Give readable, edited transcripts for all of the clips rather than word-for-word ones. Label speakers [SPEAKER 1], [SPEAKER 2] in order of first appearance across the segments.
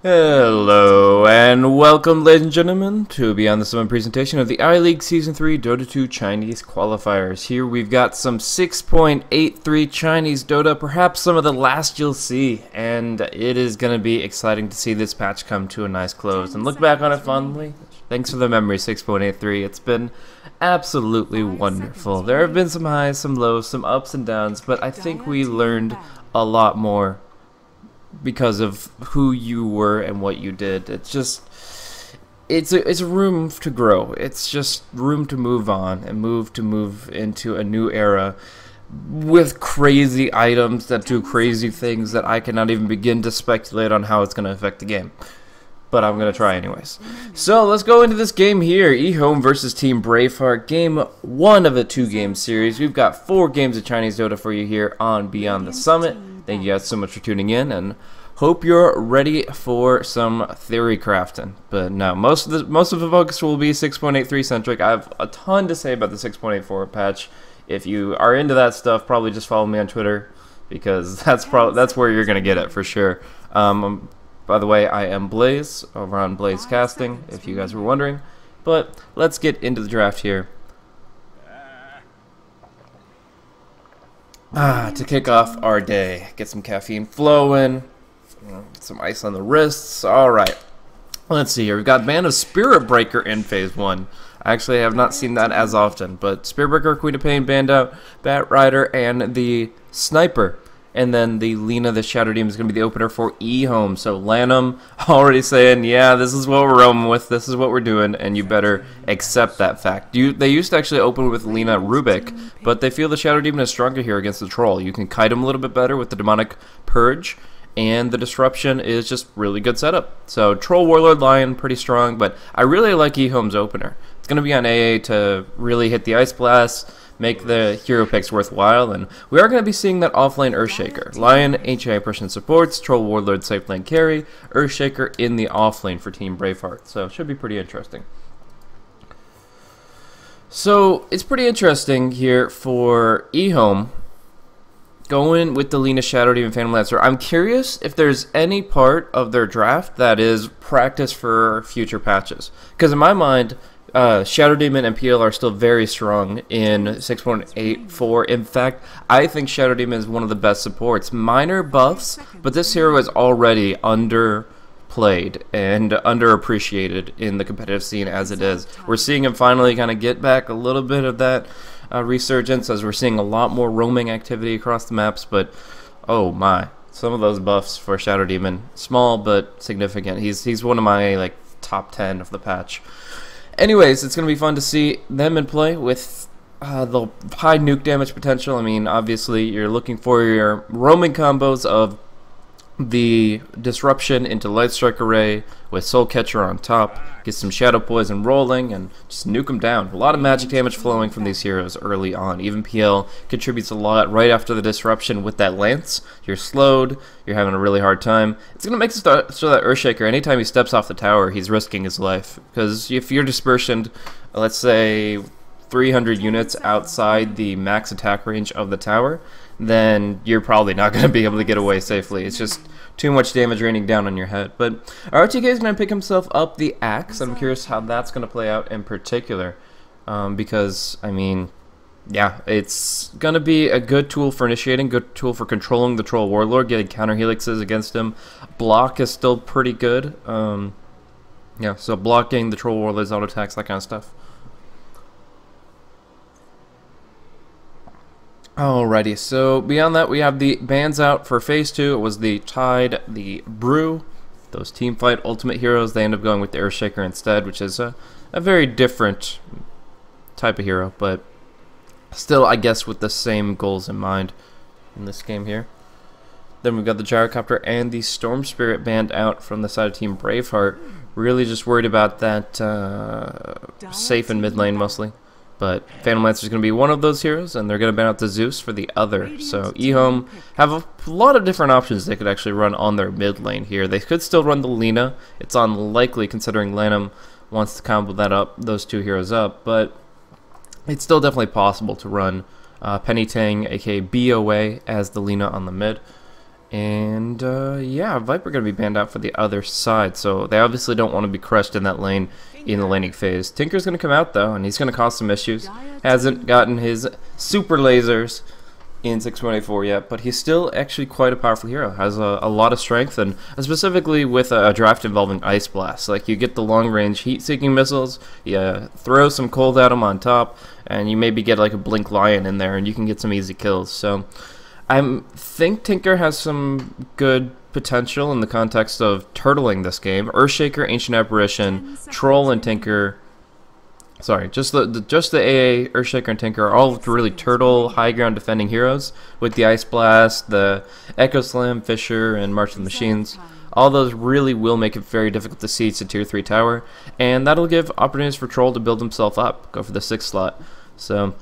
[SPEAKER 1] Hello and welcome, ladies and gentlemen, to Beyond the Summon presentation of the iLeague Season 3 Dota 2 Chinese qualifiers. Here we've got some 6.83 Chinese Dota, perhaps some of the last you'll see, and it is going to be exciting to see this patch come to a nice close and look back on it fondly. Thanks for the memory, 6.83. It's been absolutely wonderful. There have been some highs, some lows, some ups and downs, but I think we learned a lot more because of who you were and what you did. It's just, it's a room to grow. It's just room to move on and move into a new era with crazy items that do crazy things that I cannot even begin to speculate on how it's going to affect the game. But I'm going to try anyways. So let's go into this game here. Ehome versus Team Bheart. Game 1 of a 2-game series. We've got 4 games of Chinese Dota for you here on Beyond the Summit. Thank you guys so much for tuning in, and hope you're ready for some theory crafting. But no, most of the focus will be 6.83 centric. I have a ton to say about the 6.84 patch. If you are into that stuff, probably just follow me on Twitter, because that's where you're gonna get it for sure. By the way, I am Blaze over on Blaze Casting, if you guys were wondering. But let's get into the draft here. To kick off our day, get some caffeine flowing, get some ice on the wrists. Alright, let's see here. We've got Band of Spirit Breaker in Phase 1. I actually have not seen that as often, but Spirit Breaker, Queen of Pain, Band out, Bat Rider, and the Sniper. And then the Lina, the Shadow Demon, is going to be the opener for Ehome. So Lanham already saying, yeah, this is what we're roaming with, this is what we're doing, and you better accept that fact. They used to actually open with Lina Rubik, but they feel the Shadow Demon is stronger here against the Troll. You can kite him a little bit better with the Demonic Purge, and the Disruption is just really good setup. So Troll, Warlord, Lion, pretty strong, but I really like Ehome's opener. It's going to be on AA to really hit the Ice Blast, make the hero picks worthwhile, and we are going to be seeing that offlane Earthshaker. Lion, HA Oppression supports, Troll, Warlord, safe lane carry, Earthshaker in the offlane for Team Bheart. So it should be pretty interesting. So it's pretty interesting here for Ehome, going with the Lina, Shadow Demon, Phantom Lancer. I'm curious if there's any part of their draft that is practice for future patches, because in my mind, Shadow Demon and PL are still very strong in 6.84. In fact, I think Shadow Demon is one of the best supports. Minor buffs, but this hero is already underplayed and underappreciated in the competitive scene as it is. We're seeing him finally kind of get back a little bit of that resurgence, as we're seeing a lot more roaming activity across the maps, but oh my, some of those buffs for Shadow Demon, small but significant. He's one of my top 10 of the patch. Anyways, it's going to be fun to see them in play with the high nuke damage potential. I mean, obviously, you're looking for your roaming combos of the Disruption into Light Strike Array with Soul Catcher on top, get some Shadow Poison rolling, and just nuke them down. A lot of magic damage flowing from these heroes early on. Even PL contributes a lot right after the Disruption with that Lance. You're slowed, you're having a really hard time. It's going to make so that Earthshaker, anytime he steps off the tower, he's risking his life. Because if you're dispersioned, let's say 300 units outside the max attack range of the tower, then you're probably not going to be able to get away safely. It's just too much damage raining down on your head. But RTK is going to pick himself up the Axe. I'm curious how that's going to play out in particular. Because, I mean, yeah, it's going to be a good tool for initiating, good tool for controlling the Troll Warlord, getting counter helixes against him. Block is still pretty good. Yeah, so blocking the Troll Warlord's auto attacks, that kind of stuff. Alrighty, so beyond that, we have the bans out for Phase 2. It was the Tide, the Brew, those teamfight ultimate heroes. They end up going with the Earthshaker instead, which is a very different type of hero, but still, I guess, with the same goals in mind in this game here. Then we've got the Gyrocopter and the Storm Spirit banned out from the side of Team Bheart. Really just worried about that safe in mid lane mostly. But Phantom Lancer is going to be one of those heroes, and they're going to ban out the Zeus for the other. So Ehome have a lot of different options they could actually run on their mid lane here. They could still run the Lina. It's unlikely considering Lanham wants to combo that up, those two heroes up, but it's still definitely possible to run Penny Tang, aka BOA, as the Lina on the mid. And yeah, Viper going to be banned out for the other side, so they obviously don't want to be crushed in that lane in the laning phase. Tinker's going to come out though, and he's going to cause some issues. Hasn't gotten his super lasers in 6.84 yet, but he's still actually quite a powerful hero. Has a lot of strength, and specifically with a draft involving Ice Blast. Like, you get the long-range heat-seeking missiles, you throw some cold at him on top, and you maybe get like a Blink Lion in there, and you can get some easy kills. So I think Tinker has some good potential in the context of turtling this game. Earthshaker, Ancient Apparition, Troll, and Tinker. Sorry, just the AA, Earthshaker, and Tinker are all really turtle, high ground defending heroes with the Ice Blast, the Echo Slam, Fissure, and March of the Machines. All those really will make it very difficult to siege the tier 3 tower, and that'll give opportunities for Troll to build himself up, go for the 6th slot. So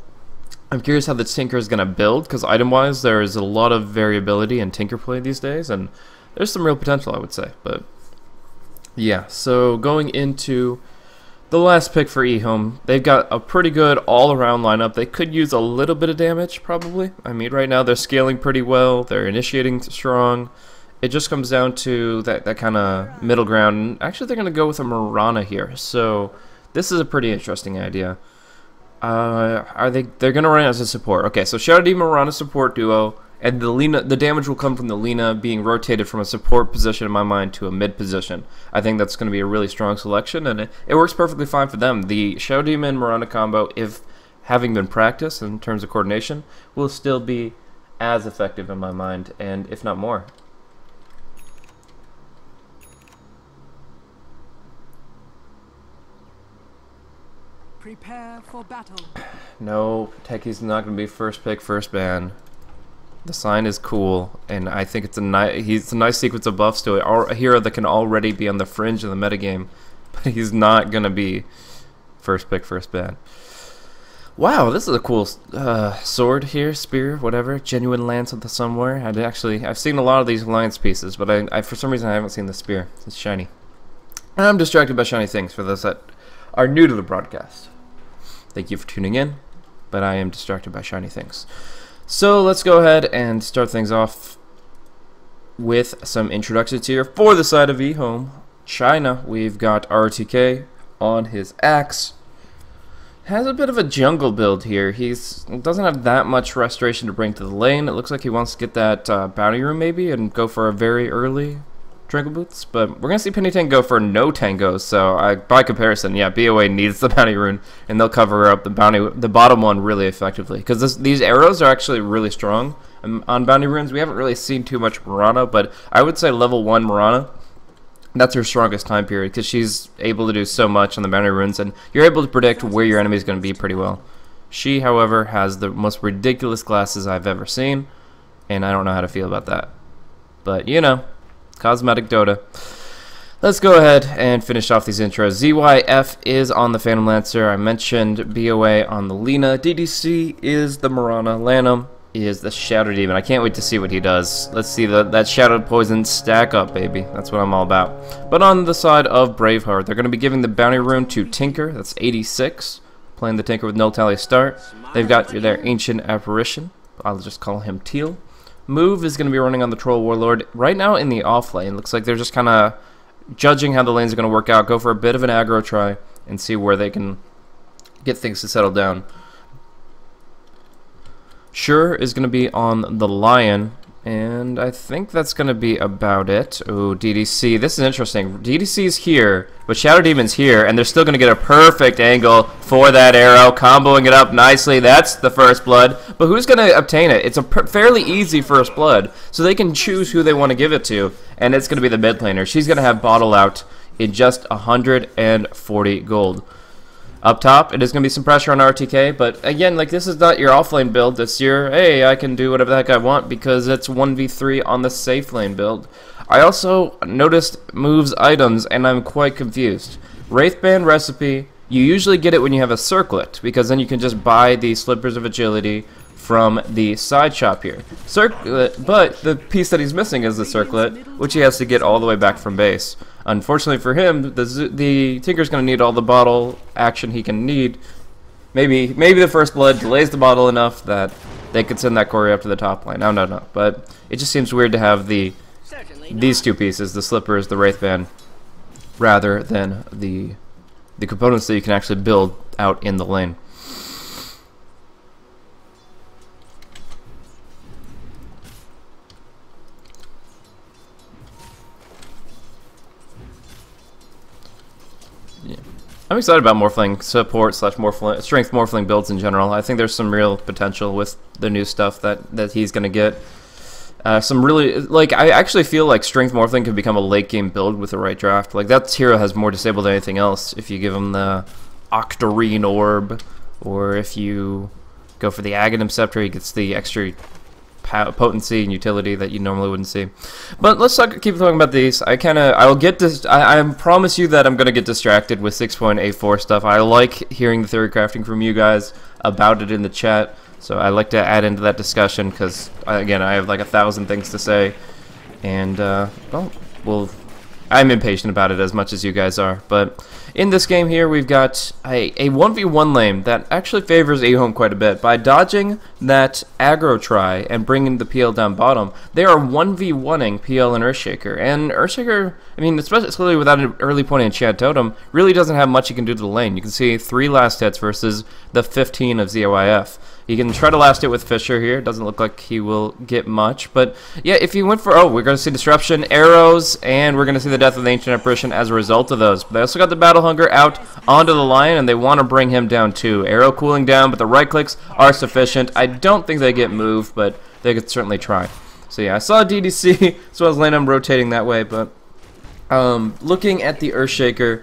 [SPEAKER 1] I'm curious how the Tinker is going to build, because item-wise there is a lot of variability in Tinker play these days, and there's some real potential, I would say. But yeah, so going into the last pick for Ehome, they've got a pretty good all-around lineup. They could use a little bit of damage, probably. I mean, right now they're scaling pretty well. They're initiating strong. It just comes down to that kind of middle ground. Actually, they're going to go with a Mirana here. So this is a pretty interesting idea. They're going to run it as a support. Okay, so Shadow Demon Mirana support duo. And the damage will come from the Lina being rotated from a support position in my mind to a mid position. I think that's going to be a really strong selection, and it works perfectly fine for them. The Shadow Demon Mirana combo, if having been practiced in terms of coordination, will still be as effective in my mind, and if not more.
[SPEAKER 2] Prepare for battle.
[SPEAKER 1] No, Techie's not going to be first pick, first ban. The sign is cool, and I think it's a nice sequence of buffs to it. A hero that can already be on the fringe of the metagame, but he's not gonna be first pick, first ban. Wow, this is a cool sword here, spear, whatever. Genuine lance of the somewhere. I've seen a lot of these alliance pieces, but I for some reason I haven't seen the spear. It's shiny. And I'm distracted by shiny things for those that are new to the broadcast. Thank you for tuning in, but I am distracted by shiny things. So let's go ahead and start things off with some introductions here. For the side of Ehome, China, we've got RTK on his axe. Has a bit of a jungle build here. He doesn't have that much restoration to bring to the lane. It looks like he wants to get that bounty room maybe and go for a very early Tranquil Boots, but we're going to see Penny Tang go for no tangos, so by comparison, yeah, BOA needs the bounty rune, and they'll cover up the bottom one really effectively, because these arrows are actually really strong on bounty runes. We haven't really seen too much Mirana, but I would say level 1 Mirana, that's her strongest time period, because she's able to do so much on the bounty runes, and you're able to predict where your enemy is going to be pretty well. She, however, has the most ridiculous glasses I've ever seen, and I don't know how to feel about that. But, you know, cosmetic Dota. Let's go ahead and finish off these intros. ZYF is on the Phantom Lancer. I mentioned BOA on the Lina. DDC is the Mirana. Lanham is the Shadow Demon. I can't wait to see what he does. Let's see that Shadowed Poison stack up, baby. That's what I'm all about. But on the side of Braveheart, they're going to be giving the bounty rune to Tinker. That's 86. Playing the Tinker with no tally start. They've got their Ancient Apparition. I'll just call him Teal. Move is going to be running on the Troll Warlord. Right now in the off lane, looks like they're just kind of judging how the lanes are going to work out. Go for a bit of an aggro try and see where they can get things to settle down. Sure is going to be on the Lion, and I think that's going to be about it. Oh, DDC. This is interesting. DDC's here, but Shadow Demon's here, and they're still going to get a perfect angle for that arrow, comboing it up nicely. That's the first blood. But who's going to obtain it? It's a fairly easy first blood, so they can choose who they want to give it to, and it's going to be the mid laner. She's going to have Bottle out in just 140 gold. Up top, it is going to be some pressure on RTK, but again, like, this is not your offlane build. It's your, hey, I can do whatever the heck I want, because it's 1v3 on the safe lane build. I also noticed moves items, and I'm quite confused. Wraithband recipe, you usually get it when you have a circlet, because then you can just buy the Slippers of Agility from the side shop here. Circlet, but the piece that he's missing is the circlet, which he has to get all the way back from base. Unfortunately for him, the Tinker's going to need all the bottle action he can need. Maybe the first blood delays the bottle enough that they could send that Courier up to the top lane. No. But it just seems weird to have these two pieces, the Slippers, the Wraithband, rather than the components that you can actually build out in the lane. I'm excited about Morphling support / Morphling strength Morphling builds in general. I think there's some real potential with the new stuff that he's gonna get. Some really, like, I actually feel like strength Morphling could become a late game build with the right draft. Like, that hero has more disabled than anything else if you give him the Octarine Orb, or if you go for the Aghanim Scepter, he gets the extra potency and utility that you normally wouldn't see. But let's keep talking about these. I promise you that I'm gonna get distracted with 6.84 stuff. I like hearing the theory crafting from you guys about it in the chat, so I like to add into that discussion because again, I have like 1,000 things to say, and well, I'm impatient about it as much as you guys are. But in this game here, we've got a 1v1 lane that actually favors Ehome quite a bit. By dodging that aggro try and bringing the PL down bottom, they are 1v1ing PL and Earthshaker. And Earthshaker, I mean, especially without an early point enchant totem, really doesn't have much he can do to the lane. You can see 3 last hits versus the 15 of ZYF. He can try to last it with Fisher here. Doesn't look like he will get much. But yeah, if he went for... Oh, we're going to see Disruption, Arrows, and we're going to see the death of the Ancient Apparition as a result of those. But they also got the Battle Hunger out onto the Lion, and they want to bring him down too. Arrow cooling down, but the right clicks are sufficient. I don't think they get moved, but they could certainly try. So yeah, I saw DDC, as well as Lanham rotating that way, but looking at the Earthshaker...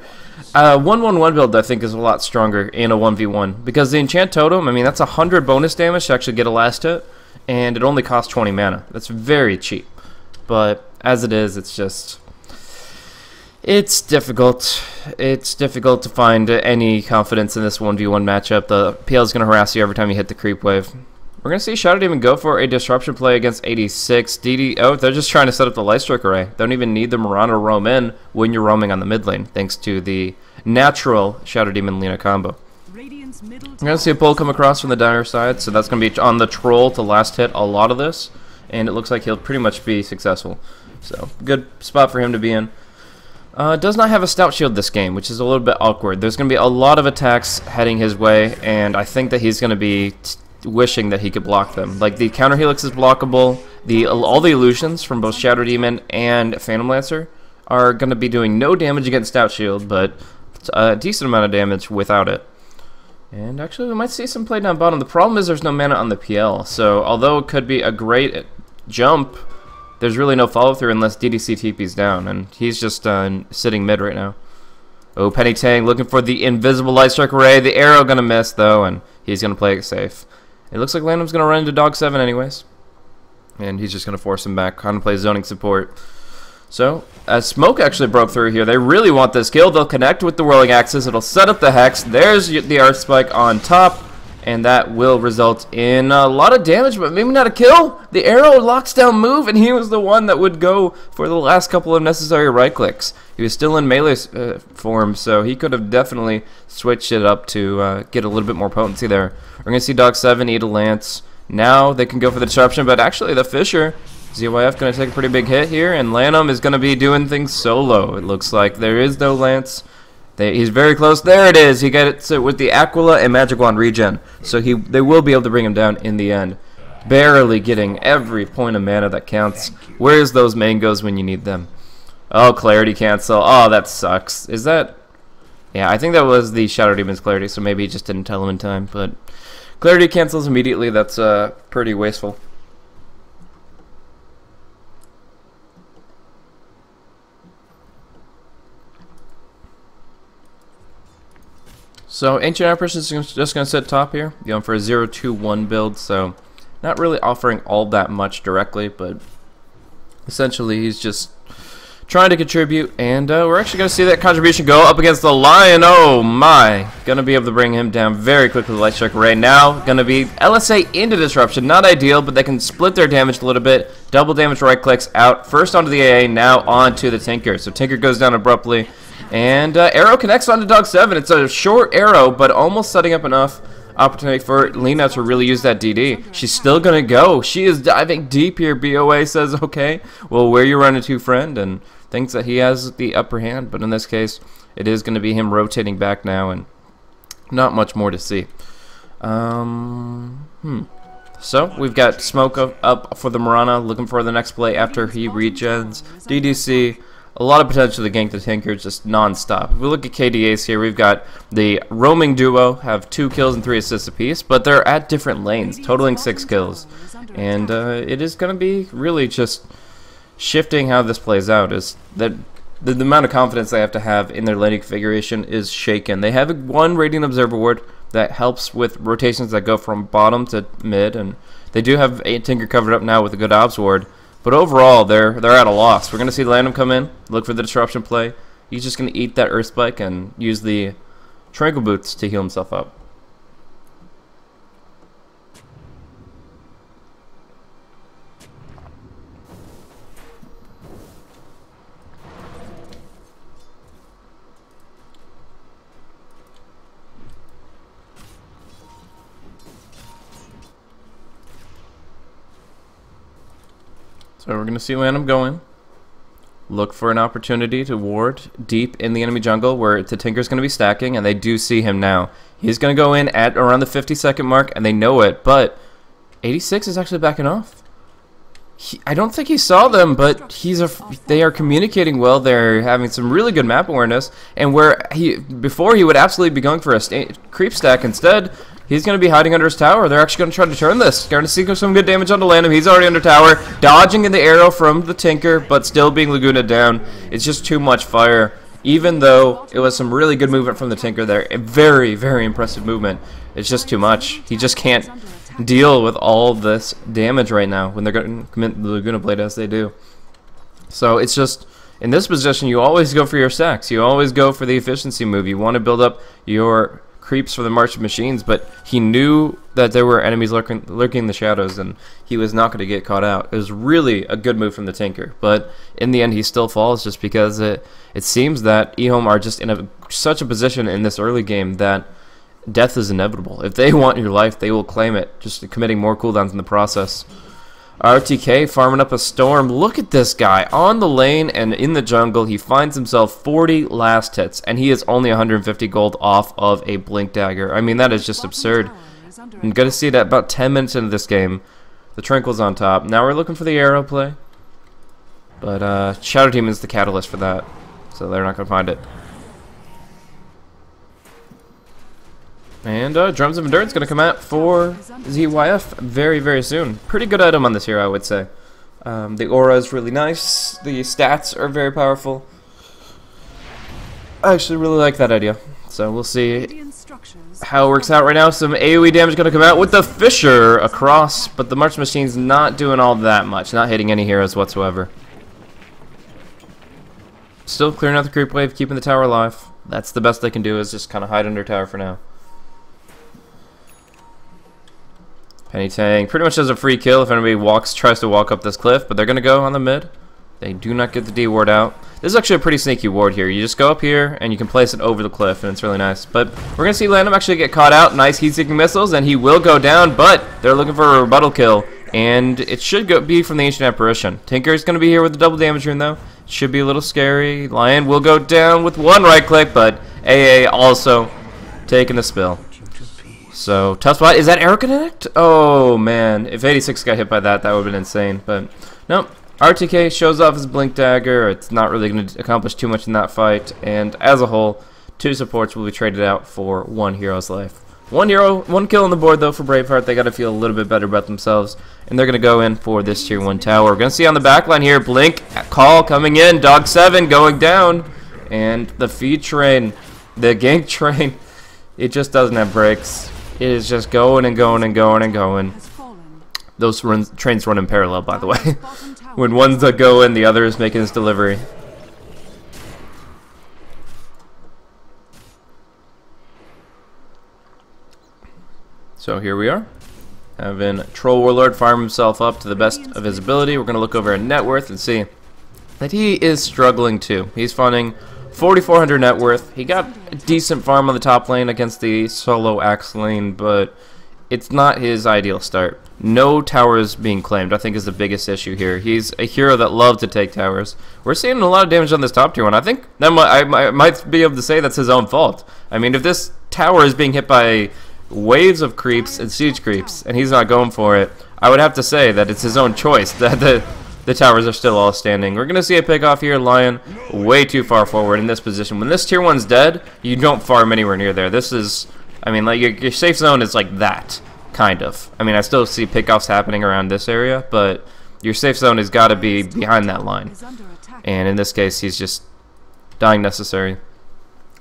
[SPEAKER 1] 1-1-1 build, I think, is a lot stronger in a 1v1 because the Enchant Totem, I mean, that's 100 bonus damage to actually get a last hit, and it only costs 20 mana. That's very cheap, but as it is, it's just... It's difficult. It's difficult to find any confidence in this 1v1 matchup. The PL is going to harass you every time you hit the creep wave. We're going to see Shadow Demon go for a disruption play against 86. Oh, they're just trying to set up the Light Strike Array. They don't even need the Mirana to roam in when you're roaming on the mid lane, thanks to the natural Shadow Demon Lina combo. We're going to see a pull come across from the Dire side, so that's going to be on the Troll to last hit a lot of this, and it looks like he'll pretty much be successful. So, good spot for him to be in. Does not have a Stout Shield this game, which is a little bit awkward. There's going to be a lot of attacks heading his way, and I think that he's going to be... wishing that he could block them. Like, the counter helix is blockable, all the illusions from both Shadow Demon and Phantom Lancer are going to be doing no damage against Stout Shield, but a decent amount of damage without it. And actually, we might see some play down bottom. The problem is there's no mana on the PL, so although it could be a great jump, there's really no follow-through unless DDC TP's down, and he's just sitting mid right now. Oh, Penny Tang looking for the invisible Light Strike Array. The arrow going to miss, though, and he's going to play it safe. It looks like Lanham's going to run into Dog 7 anyways. And he's just going to force him back. Kind of play zoning support. So, as Smoke actually broke through here, they really want this kill. They'll connect with the Whirling Axis. It'll set up the Hex. There's the Earth Spike on top. And that will result in a lot of damage, but maybe not a kill. The arrow locks down move, and he was the one that would go for the last couple of necessary right clicks. He was still in melee form, so he could have definitely switched it up to get a little bit more potency there. We're going to see Dog 7 eat a Lance. Now they can go for the disruption, but actually the Fisher, ZYF going to take a pretty big hit here, and Lanham is going to be doing things solo. It looks like there is no Lance. He's very close. There it is. He gets it with the Aquila and Magic Wand regen. So they will be able to bring him down in the end. Barely getting every point of mana that counts. Where's those mangoes when you need them? Oh, Clarity cancel. Oh, that sucks. Is that... Yeah, I think that was the Shadow Demon's Clarity, so maybe he just didn't tell him in time. But Clarity cancels immediately. That's pretty wasteful. So Ancient Apparition is just going to sit top here, going for a 0-2-1 build, so not really offering all that much directly, but essentially he's just trying to contribute, and we're actually going to see that contribution go up against the Lion. Oh my, going to be able to bring him down very quickly with Light Strike Array. Now going to be LSA into Disruption, not ideal, but they can split their damage a little bit, double damage right clicks out, first onto the AA, now onto the Tinker. So Tinker goes down abruptly. And arrow connects onto Dog 7. It's a short arrow, but almost setting up enough opportunity for Lena to really use that DD. She's still going to go. She is diving deep here. BOA says, okay, well, where you running to, friend? And thinks that he has the upper hand. But in this case, it is going to be him rotating back now, and not much more to see. So we've got smoke up for the Mirana, looking for the next play after he regens. DDC, a lot of potential to gank the Tinker, just non-stop. If we look at KDAs here, we've got the roaming duo, have 2 kills and 3 assists apiece, but they're at different lanes, totaling 6 kills. And it is going to be really just shifting how this plays out. Is that the amount of confidence they have to have in their laning configuration is shaken. They have one Radiant Observer Ward that helps with rotations that go from bottom to mid, and they do have a Tinker covered up now with a good Obs Ward. But overall, they're at a loss. We're going to see Landom come in, look for the disruption play. He's just going to eat that Earth Spike and use the Tranquil Boots to heal himself up. So we're going to see Landom go in. Look for an opportunity to ward deep in the enemy jungle where the Tinker's going to be stacking, and they do see him now. He's going to go in at around the 50-second mark, and they know it, but 86 is actually backing off. I don't think he saw them, but they are communicating well. They're having some really good map awareness, and before he would absolutely be going for a creep stack, instead he's going to be hiding under his tower. They're actually going to try to turn this. Going to see some good damage onto Landom. He's already under tower. Dodging in the arrow from the Tinker, but still being Laguna down. It's just too much fire. Even though it was some really good movement from the Tinker there. A very, very impressive movement. It's just too much. He just can't deal with all this damage right now when they're going to commit the Laguna Blade as they do. So it's just, in this position, you always go for your stacks. You always go for the efficiency move. You want to build up your creeps for the March of Machines, but he knew that there were enemies lurking in the shadows, and he was not going to get caught out. It was really a good move from the Tinker, but in the end he still falls just because it seems that Ehome are just in such a position in this early game that death is inevitable. If they want your life, they will claim it, just committing more cooldowns in the process. RTK farming up a storm. Look at this guy on the lane and in the jungle. He finds himself 40 last hits, and he is only 150 gold off of a Blink Dagger. I mean, that is just absurd. I'm going to see that about 10 minutes into this game. The Tranquil's on top. Now we're looking for the arrow play, but Shadow Team is the catalyst for that, so they're not going to find it. And Drums of Endurance going to come out for ZYF very, very soon. Pretty good item on this hero, I would say. The aura is really nice. The stats are very powerful. I actually really like that idea. So we'll see how it works out right now. Some AoE damage going to come out with the Fissure across, but the March Machine's not doing all that much. Not hitting any heroes whatsoever. Still clearing out the creep wave, keeping the tower alive. That's the best they can do, is just kind of hide under tower for now. Penny Tang pretty much does a free kill if anybody tries to walk up this cliff, but they're going to go on the mid. They do not get the D ward out. This is actually a pretty sneaky ward here. You just go up here and you can place it over the cliff, and it's really nice. But we're going to see Landom actually get caught out. Nice heat-seeking missiles, and he will go down, but they're looking for a rebuttal kill, and it should be from the Ancient Apparition. Tinker's going to be here with the double damage rune, though. It should be a little scary. Lion will go down with one right click, but AA also taking the spill. So, tough spot. Is that Arrow Connect? Oh, man. If 86 got hit by that, that would have been insane. But, nope. RTK shows off his Blink Dagger. It's not really going to accomplish too much in that fight. And, as a whole, 2 supports will be traded out for 1 hero's life. 1 kill on the board, though, for Braveheart. They got to feel a little bit better about themselves. And they're going to go in for this Tier 1 tower. We're going to see on the backline here, Blink call coming in. Dog 7 going down. And the feed train, the gank train, it just doesn't have brakes. It is just going and going and going and going. Those trains run in parallel, by the way. When one's going, the other is making his delivery. So here we are. Having Troll Warlord farm himself up to the best of his ability. We're going to look over at net worth and see that he is struggling too. He's funding 4,400 net worth. He got a decent farm on the top lane against the solo axe lane, but it's not his ideal start. No towers being claimed, I think, is the biggest issue here. He's a hero that loves to take towers. We're seeing a lot of damage on this top tier one. I think that I might be able to say that's his own fault. I mean, if this tower is being hit by waves of creeps and siege creeps, and he's not going for it, I would have to say that it's his own choice that the towers are still all standing. We're going to see a pick off here. Lion way too far forward in this position. When this tier 1's dead, you don't farm anywhere near there. This is, I mean, like your safe zone is like that, kind of. I mean, I still see pickoffs happening around this area, but your safe zone has got to be behind that line. And in this case, he's just dying necessary.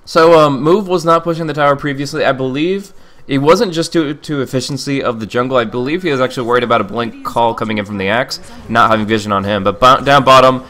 [SPEAKER 1] So, Move was not pushing the tower previously. I believe it wasn't just due to efficiency of the jungle. I believe he was actually worried about a blink call coming in from the axe, not having vision on him. But down bottom,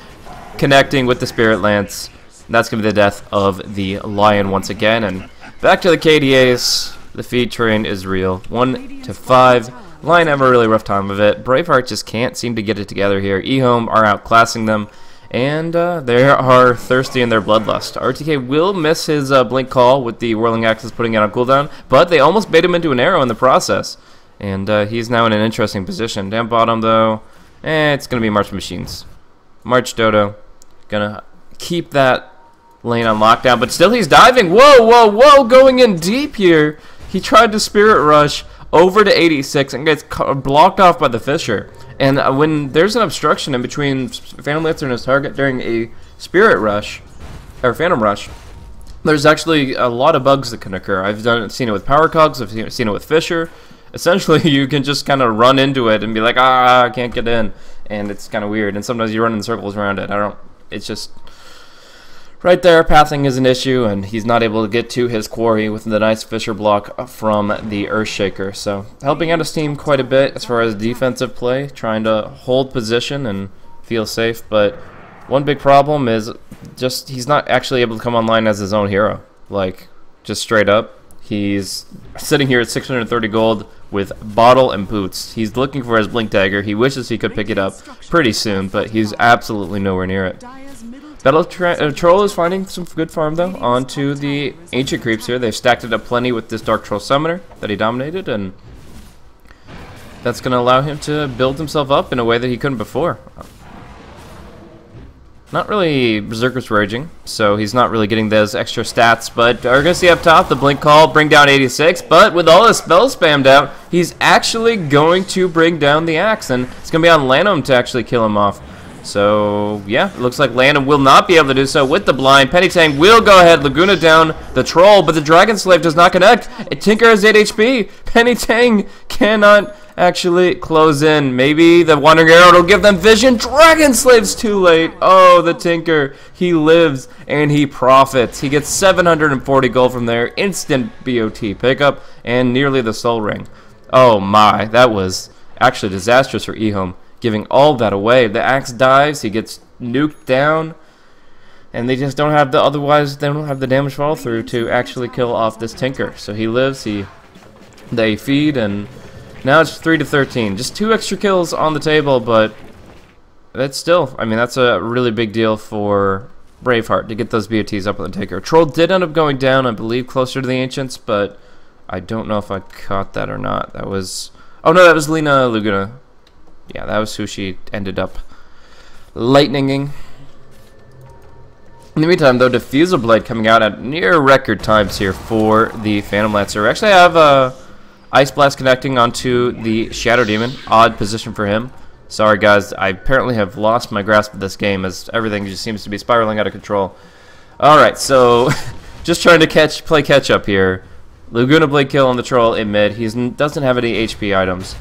[SPEAKER 1] connecting with the Spirit Lance. That's going to be the death of the Lion once again. And back to the KDAs. The feed train is real. 1 to 5. Lion have a really rough time of it. Braveheart just can't seem to get it together here. Ehome are outclassing them. And they are thirsty in their bloodlust. RTK will miss his blink call with the Whirling Axes putting it on cooldown, but they almost bait him into an arrow in the process. And he's now in an interesting position. Down bottom, though, it's going to be March Machines. March Dodo. Going to keep that lane on lockdown, but still he's diving. Whoa, whoa, whoa, going in deep here. He tried to Spirit Rush over to 86 and gets blocked off by the Fisher. And when there's an obstruction in between Phantom Lancer and his target during a Spirit Rush, or Phantom Rush, there's actually a lot of bugs that can occur. I've seen it with Power Cogs, I've seen it with Fisher. Essentially, you can just kind of run into it and be like, I can't get in. And it's kind of weird. And sometimes you run in circles around it. It's just right there, pathing is an issue, and he's not able to get to his quarry with the nice Fisher block from the Earthshaker. So, helping out his team quite a bit as far as defensive play, trying to hold position and feel safe. But one big problem is just he's not actually able to come online as his own hero. Like, just straight up. He's sitting here at 630 gold with Bottle and Boots. He's looking for his Blink Dagger. He wishes he could pick it up pretty soon, but he's absolutely nowhere near it. Battle Troll is finding some good farm, though, onto the Ancient Creeps here. They've stacked it up plenty with this Dark Troll Summoner that he dominated, and that's going to allow him to build himself up in a way that he couldn't before. Not really Berserker's Raging, so he's not really getting those extra stats, but we're going to see up top the Blink Call bring down 86, but with all his spells spammed out, he's actually going to bring down the Axe, and it's going to be on Lanham to actually kill him off. So, yeah, it looks like Lanham will not be able to do so with the blind. Pennytang will go ahead, Laguna down the Troll, but the Dragon Slave does not connect. Tinker has 8 HP. Pennytang cannot actually close in. Maybe the Wandering Arrow will give them vision. Dragon Slave's too late. Oh, the Tinker. He lives and he profits. He gets 740 gold from there. Instant BOT pickup and nearly the Soul Ring. Oh my, that was actually disastrous for Ehome, giving all that away. The Axe dives, he gets nuked down, and they just don't have the, otherwise they don't have the damage fall through to actually kill off this Tinker. So he lives, they feed, and now it's 3 to 13. Just 2 extra kills on the table, but that's still, I mean, that's a really big deal for Braveheart to get those BOTs up on the Tinker. Troll did end up going down, I believe, closer to the Ancients, but I don't know if I caught that or not. That was, oh no, that was Lena Laguna. Yeah, that was who she ended up lightninging. In the meantime, though, Diffusal Blade coming out at near record times here for the Phantom Lancer. We actually have Ice Blast connecting onto the Shadow Demon. Odd position for him. Sorry, guys. I apparently have lost my grasp of this game as everything just seems to be spiraling out of control. Alright, so just trying to play catch up here. Laguna Blade kill on the Troll in mid. He doesn't have any HP items.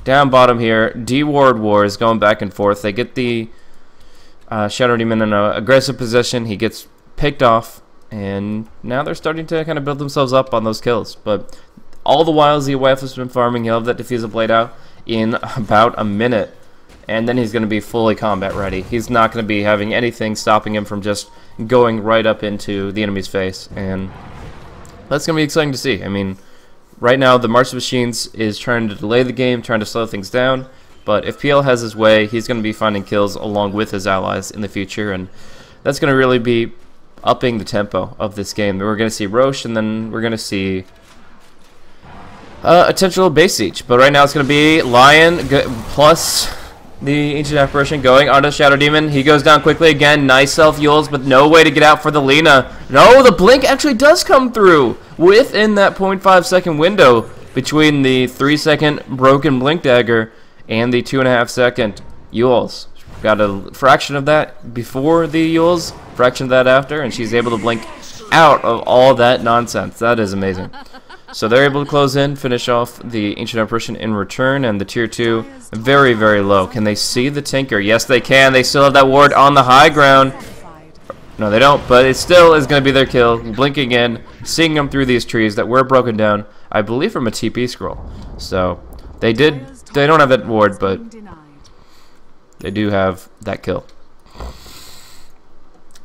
[SPEAKER 1] Down bottom here, D-Ward Wars going back and forth. They get the Shadow Demon in an aggressive position. He gets picked off, and now they're starting to kind of build themselves up on those kills. But all the while, ZYF has been farming. He'll have that Diffusal Blade out in about a minute, and then he's going to be fully combat ready. He's not going to be having anything stopping him from just going right up into the enemy's face, and that's going to be exciting to see. I mean, right now, the March of Machines is trying to delay the game, trying to slow things down. But if PL has his way, he's going to be finding kills along with his allies in the future. And that's going to really be upping the tempo of this game. We're going to see Roche, and then we're going to see a potential base siege. But right now it's going to be Lion plus the Ancient Apparition going onto Shadow Demon. He goes down quickly again. Nice self-Yules, but no way to get out for the Lina. No, the blink actually does come through within that 0.5 second window between the 3 second broken blink dagger and the 2.5 second Yules. Got a fraction of that before the Yules, fraction of that after, and she's able to blink out of all that nonsense. That is amazing. So they're able to close in, finish off the Ancient Apparition in return, and the tier 2 very, very low. Can they see the Tinker? Yes, they can. They still have that ward on the high ground. No, they don't, but it still is going to be their kill. Blinking in, seeing them through these trees that were broken down, I believe from a TP scroll. So they don't have that ward, but they do have that kill.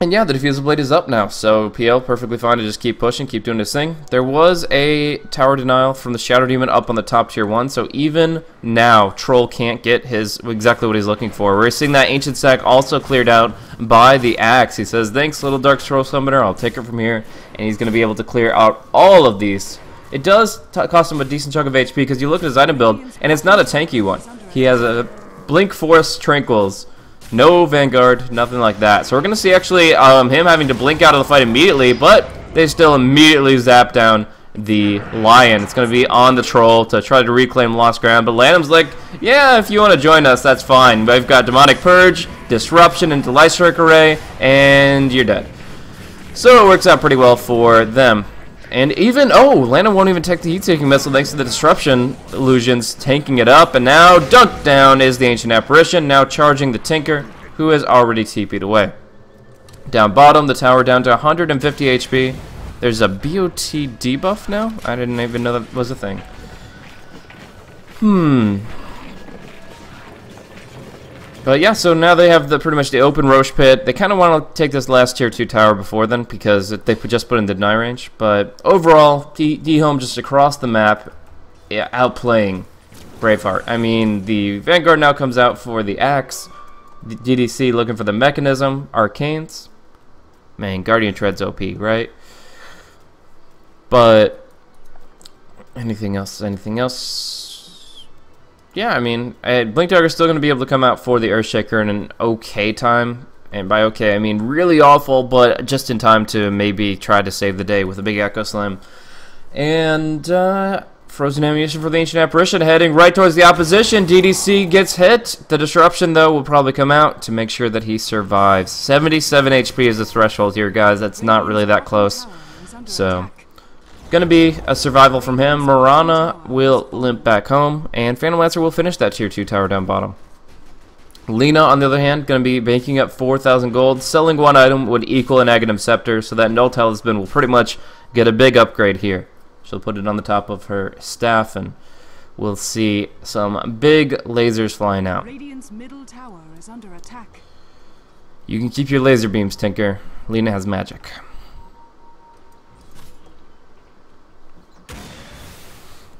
[SPEAKER 1] And yeah, the Diffusal Blade is up now, so PL perfectly fine to just keep pushing, keep doing his thing. There was a tower denial from the Shadow Demon up on the top tier 1, so even now, Troll can't get exactly what he's looking for. We're seeing that Ancient Sack also cleared out by the Axe. He says, thanks, little Dark Troll Summoner, I'll take it from here, and he's going to be able to clear out all of these. It does cost him a decent chunk of HP, because you look at his item build, and it's not a tanky one. He has a Blink Force Tranquils, no Vanguard, nothing like that. So we're going to see actually him having to blink out of the fight immediately, but they still immediately zap down the Lion. It's going to be on the Troll to try to reclaim lost ground, but Lanham's like, yeah, if you want to join us, that's fine. We've got Demonic Purge, Disruption into Light Strike Array, and you're dead. So it works out pretty well for them. And even, Lanham won't even take the heat-seeking missile thanks to the Disruption illusions, tanking it up. And now, dunk down is the Ancient Apparition, now charging the Tinker, who has already TP'd away. Down bottom, the tower down to 150 HP. There's a BOT debuff now? I didn't even know that was a thing. But yeah, so now they have pretty much the open Roche pit. They kind of want to take this last tier 2 tower before then because they just put in the deny range. But overall, Ehome just across the map, outplaying Braveheart. I mean, the Vanguard now comes out for the Axe. The DDC looking for the Mechanism, Arcanes. Man, Guardian Tread's OP, right? But anything else? Anything else? Yeah, I mean, Blink Dagger's still going to be able to come out for the Earthshaker in an okay time. And by okay, I mean really awful, but just in time to maybe try to save the day with a big Echo Slam. And Frozen Ammunition for the Ancient Apparition heading right towards the opposition. DDC gets hit. The Disruption, though, will probably come out to make sure that he survives. 77 HP is the threshold here, guys. That's not really that close. So gonna be a survival from him. Mirana will limp back home, and Phantom Lancer will finish that tier 2 tower down bottom. Lina, on the other hand, gonna be making up 4,000 gold. Selling one item would equal an Aghanim Scepter, so that No Talisman will pretty much get a big upgrade here. She'll put it on the top of her staff, and we'll see some big lasers flying out.
[SPEAKER 2] Radiant's middle tower is under attack.
[SPEAKER 1] You can keep your laser beams, Tinker. Lina has magic.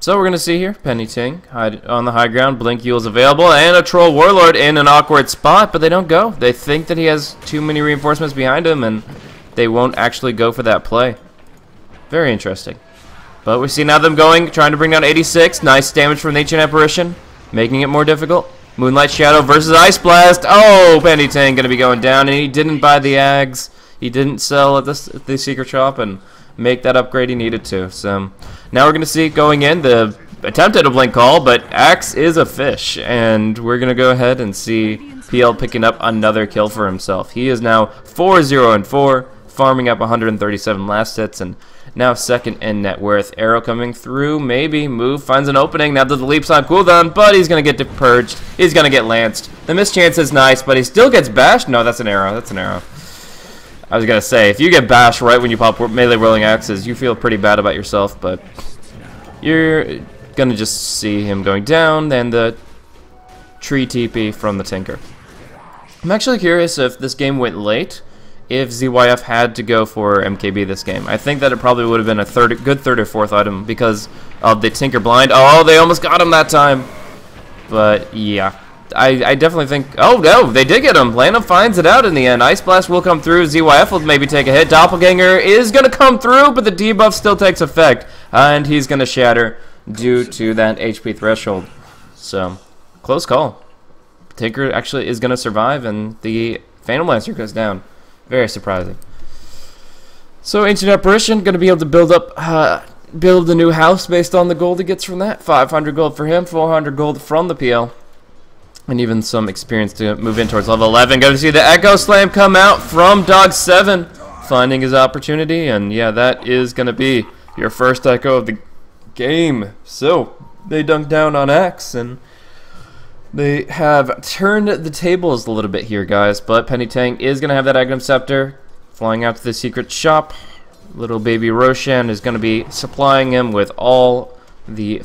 [SPEAKER 1] So we're going to see here, Penny Ting on the high ground, Blink Yules available, and a Troll Warlord in an awkward spot, but they don't go. They think that he has too many reinforcements behind him, and they won't actually go for that play. Very interesting. But we see now them going, trying to bring down 86. Nice damage from the Ancient Apparition, making it more difficult. Moonlight Shadow versus Ice Blast. Oh, Penny Ting going to be going down, and he didn't buy the Ags. He didn't sell at the Secret Shop and make that upgrade he needed to. So now we're going to see going in the attempt at a blink call, but Axe is a fish, and we're going to go ahead and see PL picking up another kill for himself. He is now 4-0-4, farming up 137 last hits, and now second in net worth. Arrow coming through, maybe. Move, finds an opening. Now the leap's on cooldown, but he's going to get purged. He's going to get lanced. The mischance is nice, but he still gets bashed. No, that's an arrow. That's an arrow. I was going to say, if you get bashed right when you pop melee rolling axes, you feel pretty bad about yourself, but you're going to just see him going down, then the tree TP from the Tinker. I'm actually curious if this game went late, if ZYF had to go for MKB this game. I think that it probably would have been a good third or fourth item because of the Tinker blind. Oh, they almost got him that time. But yeah, I definitely think... Oh, no, they did get him. Lanham finds it out in the end. Ice Blast will come through. ZYF will maybe take a hit. Doppelganger is going to come through, but the debuff still takes effect. And he's going to shatter due to that HP threshold. So, close call. Tinker actually is going to survive, and the Phantom Lancer goes down. Very surprising. So, Ancient Apparition going to be able to build a new house based on the gold he gets from that. 500 gold for him, 400 gold from the PL. And even some experience to move in towards level 11. Going to see the Echo Slam come out from Dog 7. Finding his opportunity. And yeah, that is going to be your first Echo of the game. So, they dunk down on X. And they have turned the tables a little bit here, guys. But Penny Tang is going to have that Aghanim Scepter. Flying out to the secret shop. Little baby Roshan is going to be supplying him with all the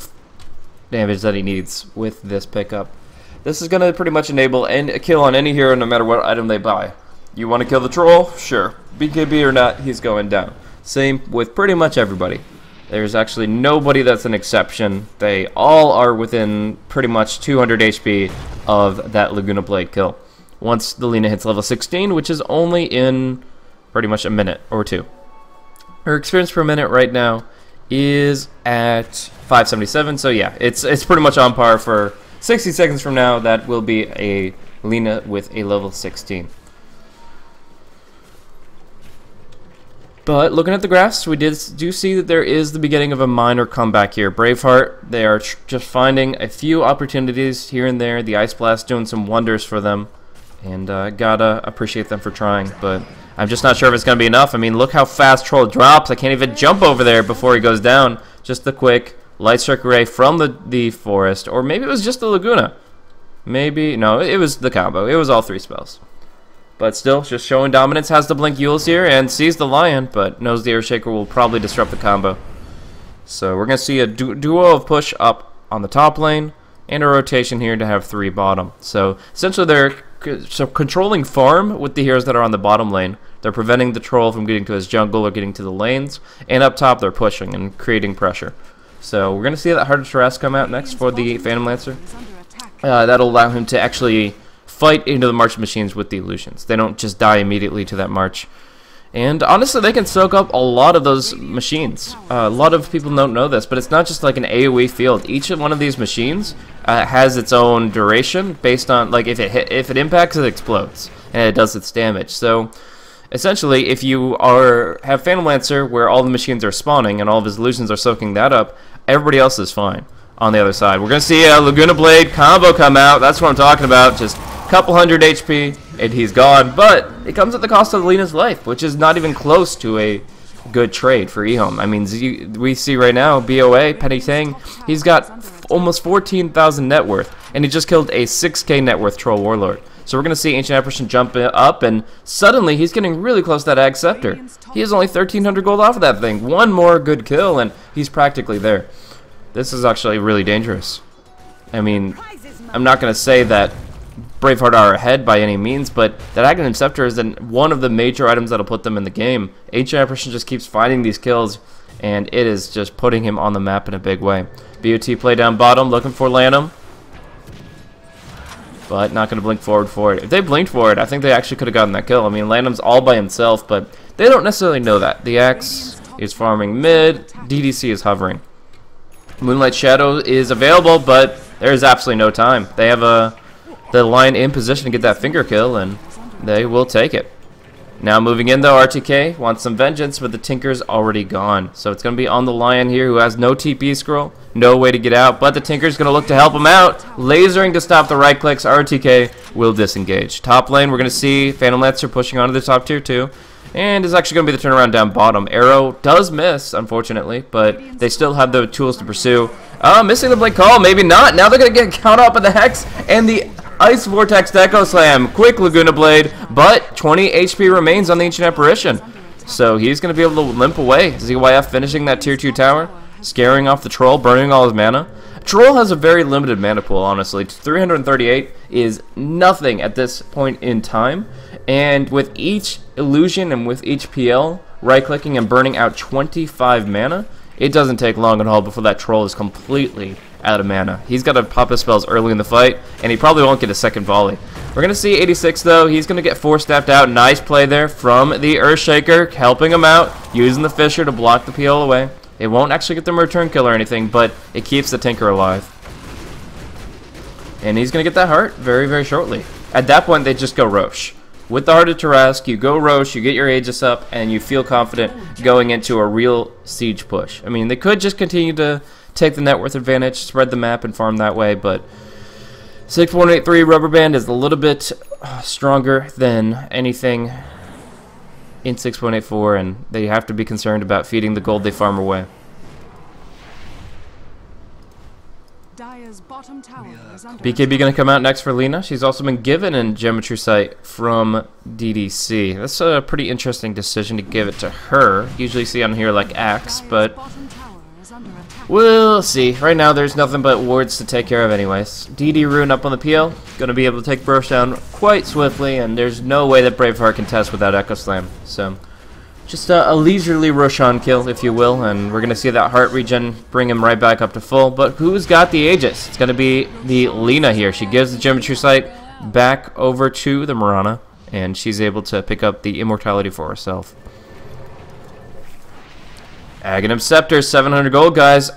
[SPEAKER 1] damage that he needs with this pickup. This is going to pretty much enable a kill on any hero no matter what item they buy. You want to kill the troll? Sure. BKB or not, he's going down. Same with pretty much everybody. There's actually nobody that's an exception. They all are within pretty much 200 HP of that Laguna Blade kill. Once the Lina hits level 16, which is only in pretty much a minute or two. Her experience per minute right now is at 577, so yeah, it's pretty much on par for 60 seconds from now. That will be a Lina with a level 16. But looking at the graphs, we do see that there is the beginning of a minor comeback here. Braveheart, they are just finding a few opportunities here and there. The Ice Blast doing some wonders for them, and gotta appreciate them for trying, but I'm just not sure if it's going to be enough. I mean, look how fast Troll drops. I can't even jump over there before he goes down. Just the quick Light Strike Ray from the forest. Or maybe it was just the Laguna. Maybe, no, it was the combo. It was all three spells. But still, just showing dominance. Has the Blink Yules here and sees the Lion, but knows the Earthshaker will probably disrupt the combo. So we're going to see a duo of push up on the top lane and a rotation here to have 3 bottom. So essentially they're controlling farm with the heroes that are on the bottom lane. They're preventing the troll from getting to his jungle or getting to the lanes. And up top, they're pushing and creating pressure. So we're going to see that Heart of Tarrasque come out next for the Phantom Lancer. That'll allow him to actually fight into the March Machines with the illusions. They don't just die immediately to that march. And honestly, they can soak up a lot of those machines. A lot of people don't know this, but it's not just like an AoE field. Each one of these machines has its own duration based on, like, if it impacts, it explodes, and it does its damage. So essentially, if you have Phantom Lancer where all the machines are spawning and all of his illusions are soaking that up, everybody else is fine on the other side. We're going to see a Laguna Blade combo come out. That's what I'm talking about. Just a couple hundred HP, and he's gone. But it comes at the cost of Lena's life, which is not even close to a good trade for Ehome. I mean, we see right now, BOA, Penny Tang, he's got almost 14,000 net worth, and he just killed a 6k net worth Troll Warlord. So we're going to see Ancient Apparition jump up, and suddenly he's getting really close to that Ag Scepter. He has only 1,300 gold off of that thing. One more good kill, and he's practically there. This is actually really dangerous. I mean, I'm not going to say that Braveheart are ahead by any means, but that Aghanim Scepter is one of the major items that'll put them in the game. Ancient Apparition just keeps finding these kills, and it is just putting him on the map in a big way. BOT play down bottom, looking for Lanham, but not going to blink forward for it. If they blinked for it, I think they actually could have gotten that kill. I mean, Lanham's all by himself, but they don't necessarily know that. The Axe is farming mid, DDC is hovering. Moonlight Shadow is available, but there's absolutely no time. They have the Lion in position to get that finger kill, and they will take it. Now moving in though, RTK wants some vengeance, but the Tinker's already gone. So it's going to be on the Lion here, who has no TP scroll, no way to get out, but the Tinker's going to look to help him out. Lasering to stop the right clicks, RTK will disengage. Top lane, we're going to see Phantom Lancer pushing onto the top tier 2. And is actually going to be the turnaround down bottom. Arrow does miss, unfortunately, but they still have the tools to pursue. Missing the Blink Call, maybe not. Now they're going to get caught up in the Hex and the Ice Vortex Echo Slam. Quick Laguna Blade, but 20 HP remains on the Ancient Apparition. So he's going to be able to limp away. ZYF finishing that tier 2 tower, scaring off the Troll, burning all his mana. Troll has a very limited mana pool, honestly. 338 is nothing at this point in time. And with each illusion and with each PL, right-clicking and burning out 25 mana, it doesn't take long at all before that Troll is completely out of mana. He's got to pop his spells early in the fight, and he probably won't get a second volley. We're going to see 86, though. He's going to get 4-stepped out. Nice play there from the Earthshaker, helping him out, using the Fissure to block the PL away. It won't actually get them a return kill or anything, but it keeps the Tinker alive. And he's going to get that heart very, very shortly. At that point, they just go Roche. With the Heart of Tarrasque, you go Roche, you get your Aegis up, and you feel confident going into a real siege push. I mean, they could just continue to take the net worth advantage, spread the map, and farm that way, but 6183 Rubber Band is a little bit stronger than anything in 6.84, and they have to be concerned about feeding the gold they farm away.
[SPEAKER 2] Dire's bottom tower is under
[SPEAKER 1] BKB going to come out next for Lina. She's also been given a Geometry Sight from DDC. That's a pretty interesting decision to give it to her. Usually see on here like Axe, but
[SPEAKER 2] bottom tower is under attack.
[SPEAKER 1] we'll see. Right now there's nothing but wards to take care of anyways. DD Rune up on the PL. Going to be able to take Burst down quite swiftly, and there's no way that Braveheart can test without Echo Slam. So just a leisurely Roshan kill, if you will, and we're going to see that heart regen bring him right back up to full. But who's got the Aegis? It's going to be the Lina here. She gives the Geometry Sight back over to the Mirana, and she's able to pick up the immortality for herself. Aghanim Scepter, 700 gold, guys.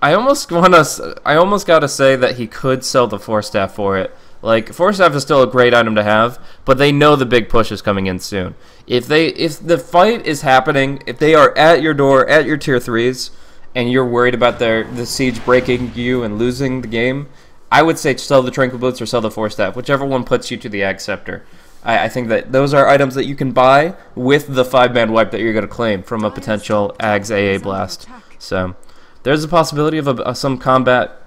[SPEAKER 1] I almost gotta say that he could sell the Force Staff for it. Like, Force Staff is still a great item to have, but they know the big push is coming in soon. If the fight is happening, if they are at your door, at your tier 3s, and you're worried about the siege breaking you and losing the game, I would say sell the Tranquil Boots or sell the Force Staff, whichever one puts you to the Ag Scepter. I think that those are items that you can buy with the 5-man wipe that you're going to claim from a potential Ag's AA blast. So there's a possibility of some combat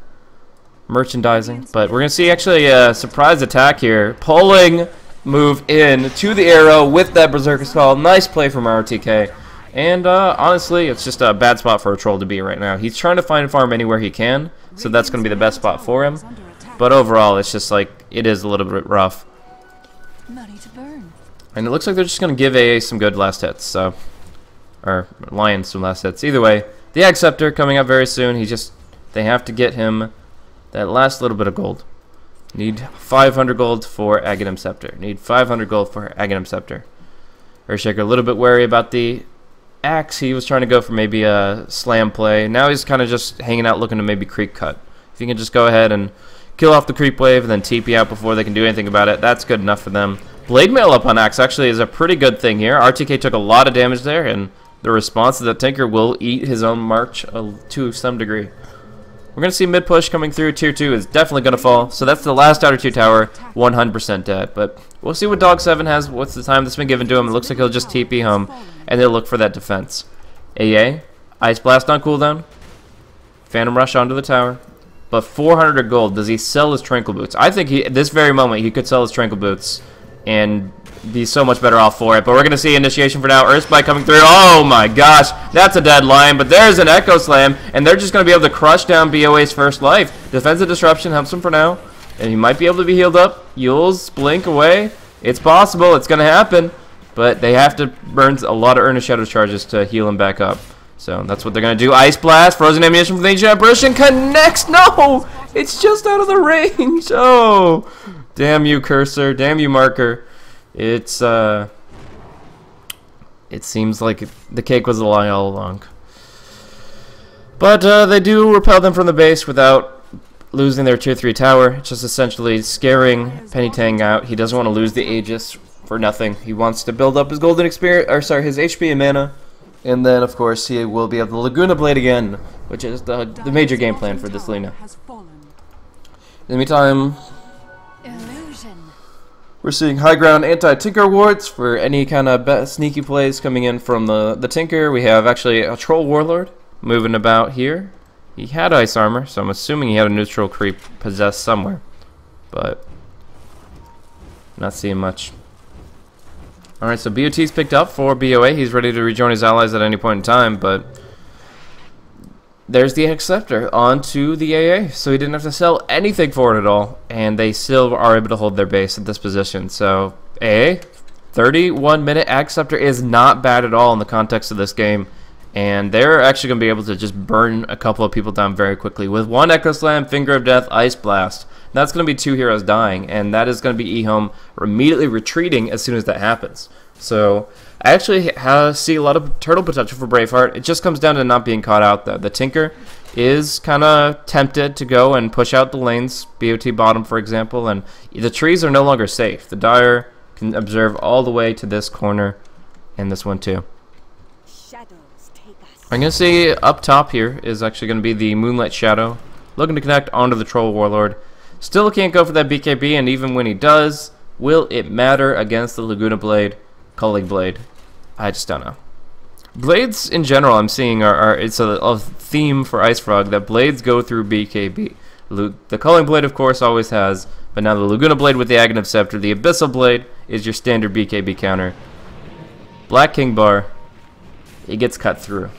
[SPEAKER 1] merchandising, but we're going to see actually a surprise attack here. Pulling move in to the arrow with that Berserker Skull. Nice play from RTK. And honestly, it's just a bad spot for a troll to be right now. He's trying to find farm anywhere he can, so that's going to be the best spot for him. But overall, it's just like, it is a little bit rough.
[SPEAKER 2] Money to burn.
[SPEAKER 1] And it looks like they're just going to give AA some good last hits, so, or Lion some last hits. Either way, the Ag Scepter coming up very soon. They have to get him that last little bit of gold. Need 500 gold for Aghanim Scepter. Need 500 gold for Aghanim Scepter. Earthshaker a little bit wary about the Axe. He was trying to go for maybe a slam play. Now he's kind of just hanging out looking to maybe creep cut. If you can just go ahead and kill off the creep wave and then TP out before they can do anything about it, that's good enough for them. Blade Mail up on Axe actually is a pretty good thing here. RTK took a lot of damage there, and the response is that Tinker will eat his own march to some degree. We're going to see mid push coming through. Tier 2 is definitely going to fall. So that's the last outer tier tower, 100% dead. But we'll see what Dog 7 has. What's the time that's been given to him? It looks like he'll just TP home, and they'll look for that defense. AA, Ice Blast on cooldown, Phantom Rush onto the tower. But 400 gold, does he sell his Tranquil Boots? I think at this very moment he could sell his Tranquil Boots and be so much better off for it. But we're going to see initiation for now. Earthspike coming through. Oh my gosh, that's a dead line. But there's an Echo Slam, and they're just going to be able to crush down BOA's first life. Defensive Disruption helps him for now, and he might be able to be healed up. Yules blink away. It's possible. It's going to happen. But they have to burn a lot of Earnest Shadow charges to heal him back up. So that's what they're going to do. Ice Blast, Frozen Ammunition from the Ancient Apparition connects. No! It's just out of the range. Oh! Damn you, Cursor. Damn you, Marker. It seems like the cake was a lie all along. But they do repel them from the base without losing their tier 3 tower. Just essentially scaring Penny Tang out. He doesn't want to lose the Aegis for nothing. He wants to build up his golden experience, or sorry, his HP and mana. And then, of course, he will be able to Laguna Blade again, which is the major game plan for this Lina. In the meantime, we're seeing high ground anti-Tinker wards for any kind of sneaky plays coming in from the Tinker. We have actually a Troll Warlord moving about here. He had Ice Armor, so I'm assuming he had a neutral creep possessed somewhere. But not seeing much. Alright, so BOT's picked up for BOA. He's ready to rejoin his allies at any point in time, but there's the Ag Scepter onto the AA, so he didn't have to sell anything for it at all, and they still are able to hold their base at this position. So AA, 31-minute Ag Scepter is not bad at all in the context of this game, And they're actually going to be able to just burn a couple of people down very quickly. With one Echo Slam, Finger of Death, Ice Blast. That's going to be 2 heroes dying, and that is going to be Ehome immediately retreating as soon as that happens. So I actually see a lot of turtle potential for Braveheart. It just comes down to not being caught out, though. The Tinker is kind of tempted to go and push out the lanes, BOT bottom, for example, and the trees are no longer safe. The Dire can observe all the way to this corner and this one, too. I'm going to see up top here is actually going to be the Moonlight Shadow, looking to connect onto the Troll Warlord. Still can't go for that BKB, and even when he does, will it matter against the Laguna Blade, Culling Blade? I just don't know. Blades in general, I'm seeing it's a theme for Ice Frog that blades go through BKB. The Culling Blade, of course, always has, but now the Laguna Blade with the Aghanim Scepter, the Abyssal Blade is your standard BKB counter. Black King Bar, he gets cut through.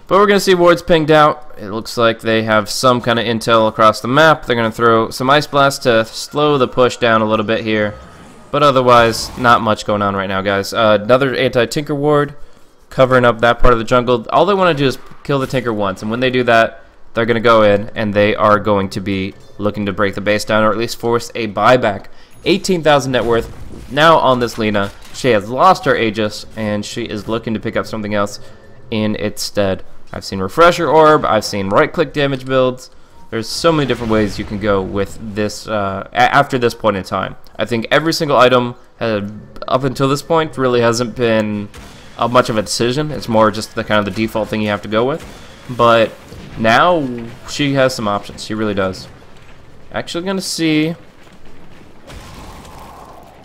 [SPEAKER 1] But we're going to see wards pinged out. It looks like they have some kind of intel across the map. They're going to throw some Ice Blast to slow the push down a little bit here. But otherwise, not much going on right now, guys. Another anti-Tinker ward covering up that part of the jungle. All they want to do is kill the Tinker once. And when they do that, they're going to go in and they are going to be looking to break the base down or at least force a buyback. 18,000 net worth now on this Lina. She has lost her Aegis and she is looking to pick up something else in its stead. I've seen Refresher Orb, I've seen right-click damage builds. There's so many different ways you can go with this after this point in time. I think every single item up until this point really hasn't been much of a decision. It's more just the kind of the default thing you have to go with. But now she has some options. She really does. Actually going to see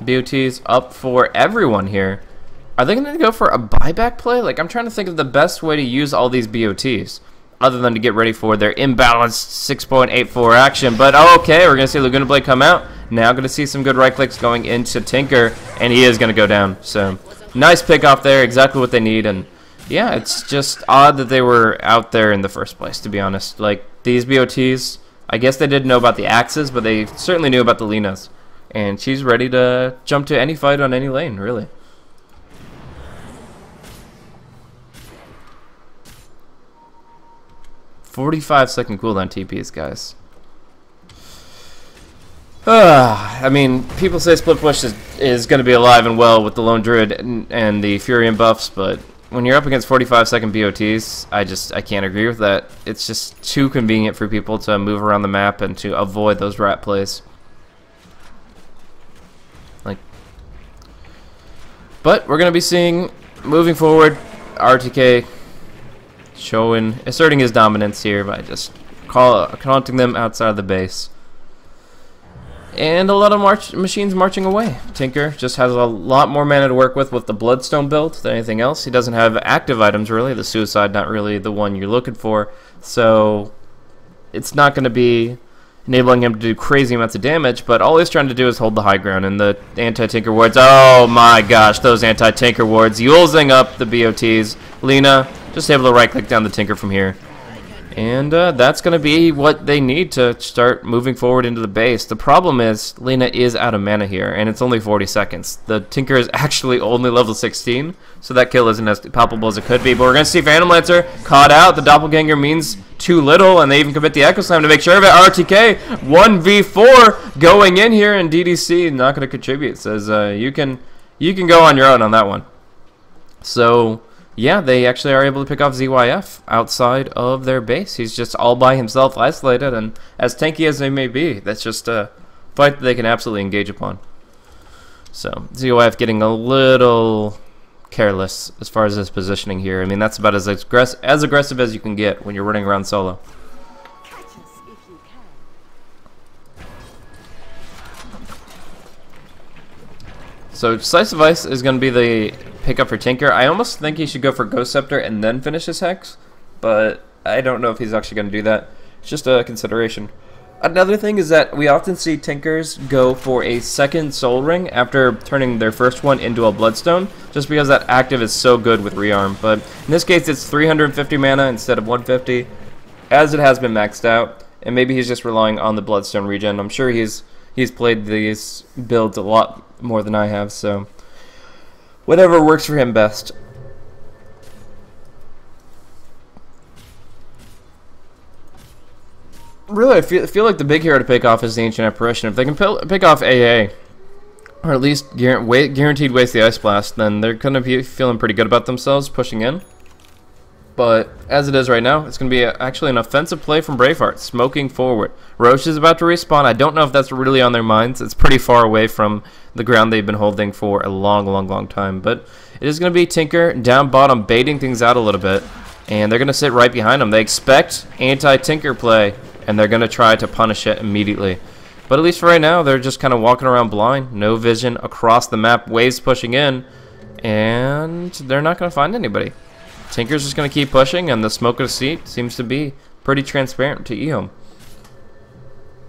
[SPEAKER 1] BOTs up for everyone here. Are they going to go for a buyback play? Like, I'm trying to think of the best way to use all these BOTs, other than to get ready for their imbalanced 6.84 action. But, oh, okay, we're going to see Laguna Blade come out. Now going to see some good right clicks going into Tinker, and he is going to go down. So, nice pick off there, exactly what they need. And, yeah, it's just odd that they were out there in the first place, to be honest. Like, these BOTs, I guess they didn't know about the axes, but they certainly knew about the Linas. And she's ready to jump to any fight on any lane, really. 45-second cooldown TPs, guys. I mean, people say Split Push is going to be alive and well with the Lone Druid and the Furion buffs, but when you're up against 45-second BOTs, I can't agree with that. It's just too convenient for people to move around the map and to avoid those rat plays. But we're going to be seeing, moving forward, RTK asserting his dominance here by just taunting them outside of the base. And a lot of machines marching away. Tinker just has a lot more mana to work with the Bloodstone build than anything else. He doesn't have active items, really. The Suicide, not really the one you're looking for. So it's not going to be enabling him to do crazy amounts of damage, but all he's trying to do is hold the high ground. And the anti-Tinker wards, oh my gosh, those anti-Tinker wards, using up the BOTs. Lina just able to right-click down the Tinker from here. And that's going to be what they need to start moving forward into the base. The problem is, Lina is out of mana here, and it's only 40 seconds. The Tinker is actually only level 16, so that kill isn't as palpable as it could be. But we're going to see Phantom Lancer caught out. The Doppelganger means too little, and they even commit the Echo Slam to make sure of it. RTK, 1v4 going in here, and DDC not going to contribute. Says you can go on your own on that one. So yeah, they actually are able to pick off ZYF outside of their base. He's just all by himself, isolated, and as tanky as they may be, that's just a fight that they can absolutely engage upon. So ZYF getting a little careless as far as his positioning here. I mean, that's about as aggressive as you can get when you're running around solo. So Decisive Ice is going to be the pickup for Tinker. I almost think he should go for Ghost Scepter and then finish his Hex, but I don't know if he's actually going to do that. It's just a consideration. Another thing is that we often see Tinkers go for a second Soul Ring after turning their first one into a Bloodstone, just because that active is so good with Rearm. But in this case, it's 350 mana instead of 150, as it has been maxed out, and maybe he's just relying on the Bloodstone regen. I'm sure he's played these builds a lot more than I have, so Whatever works for him best. Really, I feel like the big hero to pick off is the Ancient Apparition. If they can pick off AA, or at least guaranteed waste the Ice Blast, then they're going to be feeling pretty good about themselves pushing in. But as it is right now, it's going to be actually an offensive play from Braveheart, smoking forward. Roche is about to respawn. I don't know if that's really on their minds. It's pretty far away from the ground they've been holding for a long time. But it is going to be Tinker down bottom, baiting things out a little bit. And they're going to sit right behind him. They expect anti-Tinker play, and they're going to try to punish it immediately. But at least for right now, they're just kind of walking around blind. No vision across the map. Waves pushing in. And they're not going to find anybody. Tinker's just going to keep pushing, and the smoke of the seat seems to be pretty transparent to Ehome.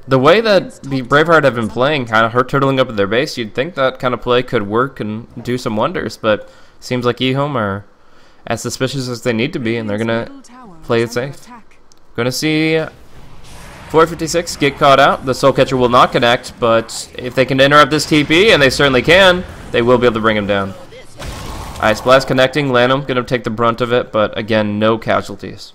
[SPEAKER 1] The way that the Braveheart have been playing, kind of turtling up at their base, you'd think that kind of play could work and do some wonders, but seems like Ehome are as suspicious as they need to be, and they're going to play it safe. Going to see 456 get caught out. The Soul Catcher will not connect, but if they can interrupt this TP, and they certainly can, they will be able to bring him down. Ice Blast connecting. Lanham going to take the brunt of it, but again, no casualties.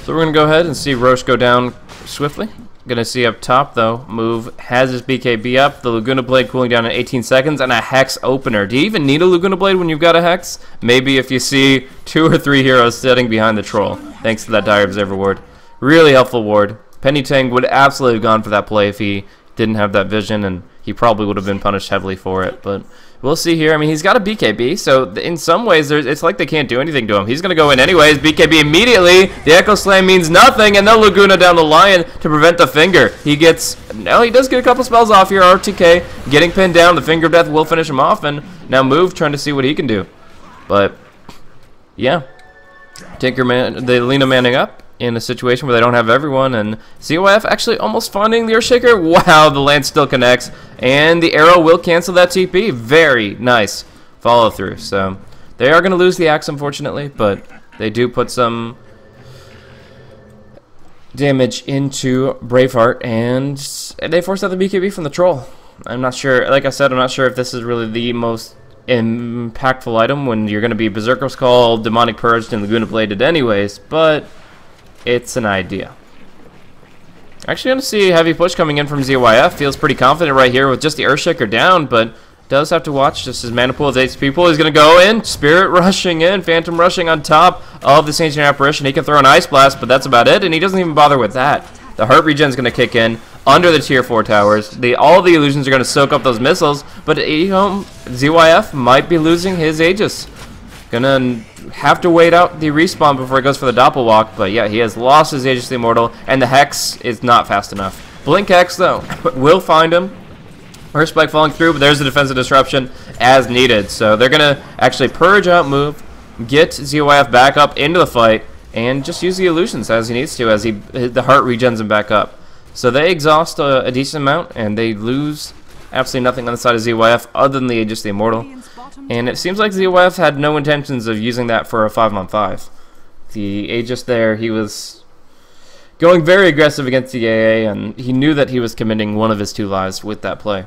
[SPEAKER 1] So we're going to go ahead and see Roche go down swiftly. Going to see up top, though, Move has his BKB up. The Laguna Blade cooling down in 18 seconds, and a Hex opener. Do you even need a Laguna Blade when you've got a Hex? Maybe if you see 2 or 3 heroes sitting behind the Troll, thanks to that Dire Observer ward. Really helpful ward. Penny Tang would absolutely have gone for that play if he didn't have that vision, and he probably would have been punished heavily for it, but we'll see here. I mean, he's got a BKB, so in some ways, it's like they can't do anything to him. He's going to go in anyways. BKB immediately. The Echo Slam means nothing, and then Laguna down the Lion to prevent the Finger. He does get a couple spells off here. RTK getting pinned down. The Finger of Death will finish him off, and now Move trying to see what he can do. But, yeah. The Lena manning up in a situation where they don't have everyone, and CYF actually almost finding the Earthshaker. Wow, the Lance still connects, and the arrow will cancel that TP. Very nice follow through. So they are going to lose the axe, unfortunately, but they do put some damage into Braveheart, and they force out the BKB from the Troll. I'm not sure, like I said, I'm not sure if this is really the most impactful item when you're going to be Berserker's Call, Demonic Purged, and Laguna Bladed anyways, but it's an idea. Actually, going to see heavy push coming in from ZYF. Feels pretty confident right here with just the Earthshaker down, but does have to watch just his mana pool is 8 people. He's going to go in. Spirit rushing in. Phantom rushing on top of this Ancient Apparition. He can throw an Ice Blast, but that's about it, and he doesn't even bother with that. The Heart Regen is going to kick in under the tier 4 towers. All the illusions are going to soak up those missiles, but Ehome, ZYF might be losing his Aegis. Gonna have to wait out the respawn before he goes for the Doppelwalk, but yeah, he has lost his Aegis the Immortal, and the Hex is not fast enough. Blink Hex, though, will find him. Earth Spike falling through, but there's the defensive disruption as needed. So they're gonna actually purge out Move, get ZYF back up into the fight, and just use the illusions as he needs to, as the heart regens him back up. So they exhaust a decent amount, and they lose absolutely nothing on the side of ZYF other than the Aegis the Immortal. And it seems like ZYF had no intentions of using that for a 5-on-5. The Aegis there, he was going very aggressive against the AA, and he knew that he was committing one of his 2 lives with that play.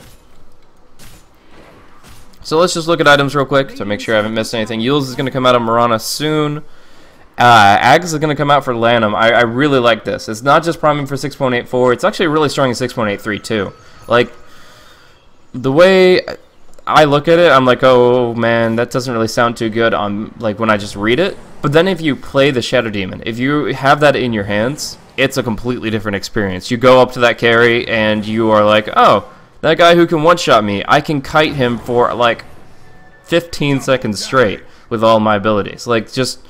[SPEAKER 1] So let's just look at items real quick to make sure I haven't missed anything. Yules is going to come out of Marana soon. Ags is going to come out for Lanham. I really like this. It's not just priming for 6.84. It's actually really strong in 6.83 too. Like, the way I look at it, I'm like, oh man, that doesn't really sound too good on like when I just read it. But then if you play the Shadow Demon, if you have that in your hands, it's a completely different experience. You go up to that carry and you are like, oh, that guy who can one-shot me, I can kite him for like 15 seconds straight with all my abilities. Like, just,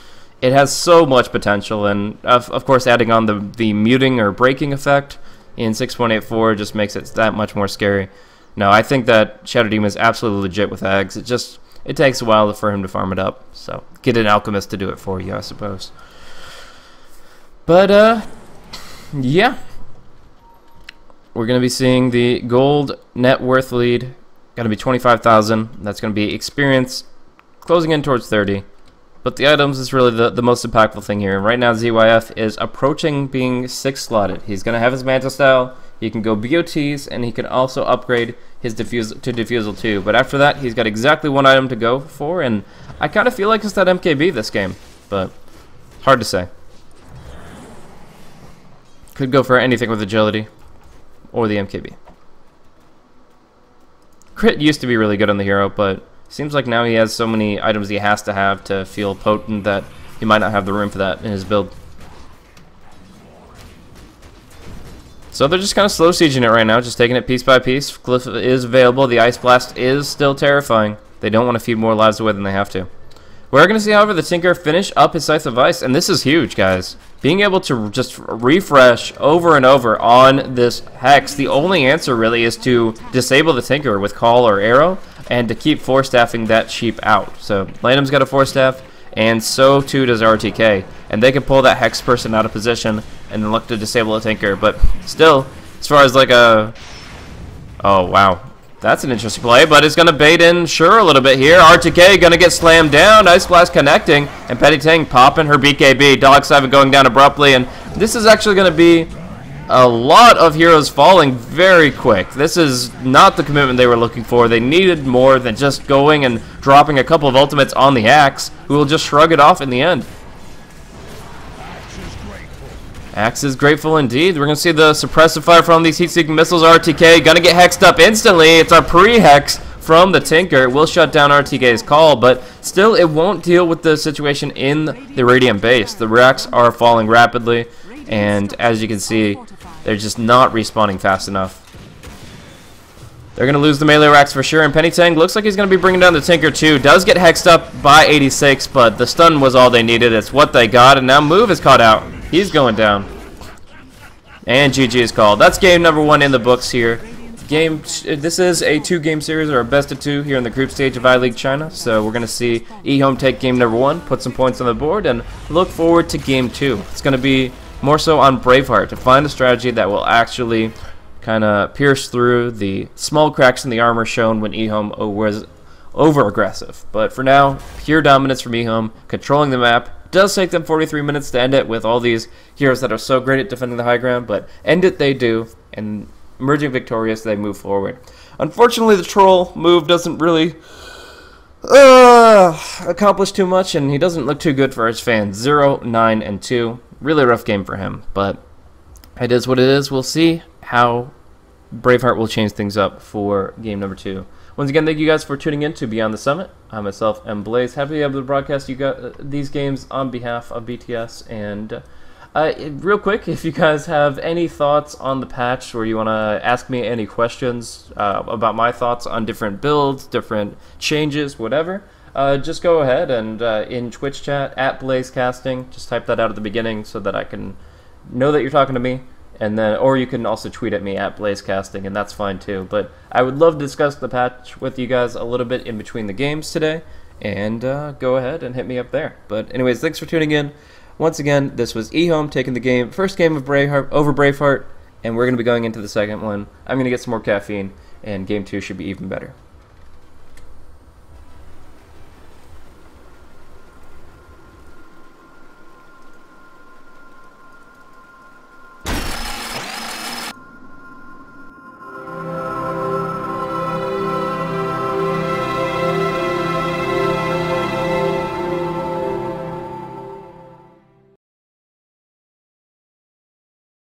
[SPEAKER 1] it has so much potential, and of course adding on the muting or breaking effect in 6.84 just makes it that much more scary. No, I think that Shadow Demon is absolutely legit with Ags. It takes a while for him to farm it up. So get an Alchemist to do it for you, I suppose. But, yeah. We're going to be seeing the gold net worth lead Going to be 25,000. That's going to be experience closing in towards 30. But the items is really the most impactful thing here. And right now, ZYF is approaching being 6 slotted. He's going to have his Manta style. He can go BOTs, and he can also upgrade his Diffusal to Diffusal 2. But after that, he's got exactly 1 item to go for. And I kind of feel like it's that MKB this game. But hard to say. Could go for anything with agility or the MKB. Crit used to be really good on the hero, but seems like now he has so many items he has to have to feel potent that he might not have the room for that in his build. So they're just kind of slow sieging it right now, just taking it piece by piece. Glyph is available. The Ice Blast is still terrifying. They don't want to feed more lives away than they have to. We're going to see, however, the Tinker finish up his Scythe of Ice, and this is huge, guys. Being able to just refresh over and over on this Hex, the only answer really is to disable the Tinker with Call or Arrow, and to keep 4-staffing that sheep out. So Lanham's got a 4-staff, and so too does RTK. And they can pull that Hex person out of position and then look to disable a Tinker. But still, as far as like a... Oh, wow. That's an interesting play, but it's going to bait in Sure a little bit here. RTK going to get slammed down. Ice Blast connecting, and Petty Tang popping her BKB. Dog 7 going down abruptly, and this is actually going to be a lot of heroes falling very quick. This is not the commitment they were looking for. They needed more than just going and dropping a couple of ultimates on the Axe, who will just shrug it off in the end. Axe is grateful indeed. We're going to see the suppressive fire from these heat-seeking missiles. RTK going to get hexed up instantly. It's our pre-hex from the Tinker. It will shut down RTK's call, but still it won't deal with the situation in the Radiant base. The racks are falling rapidly, and as you can see, they're just not respawning fast enough. They're going to lose the melee racks for sure, and Penny Tang looks like he's going to be bringing down the Tinker too. Does get hexed up by 86, but the stun was all they needed. It's what they got, and now Move is caught out. He's going down. And GG is called. That's game number 1 in the books here. This is a 2-game series, or a best of 2 here in the group stage of iLeague China. So we're going to see Ehome take game number 1, put some points on the board, and look forward to game 2. It's going to be more so on Braveheart to find a strategy that will actually kind of pierce through the small cracks in the armor shown when Ehome was over-aggressive. But for now, pure dominance from Ehome, controlling the map. Does take them 43 minutes to end it with all these heroes that are so great at defending the high ground, but end it they do, and emerging victorious, they move forward. Unfortunately, the troll move doesn't really accomplish too much, and he doesn't look too good for his fans. 0, 9, and 2. Really rough game for him, but it is what it is. We'll see how Braveheart will change things up for game number 2. Once again, thank you guys for tuning in to Beyond the Summit. I myself am Blaze. Happy to be able to broadcast you guys these games on behalf of BTS. And real quick, if you guys have any thoughts on the patch, or you want to ask me any questions about my thoughts on different builds, different changes, whatever, just go ahead and in Twitch chat at BlazeCasting, just type that out at the beginning so that I can know that you're talking to me. And then, or you can also tweet at me at BlazeCasting, and that's fine too. But I would love to discuss the patch with you guys a little bit in between the games today, and go ahead and hit me up there. But anyways, thanks for tuning in. Once again, this was Ehome taking the first game of Braveheart over Braveheart, and we're going to be going into the second one. I'm going to get some more caffeine, and game 2 should be even better.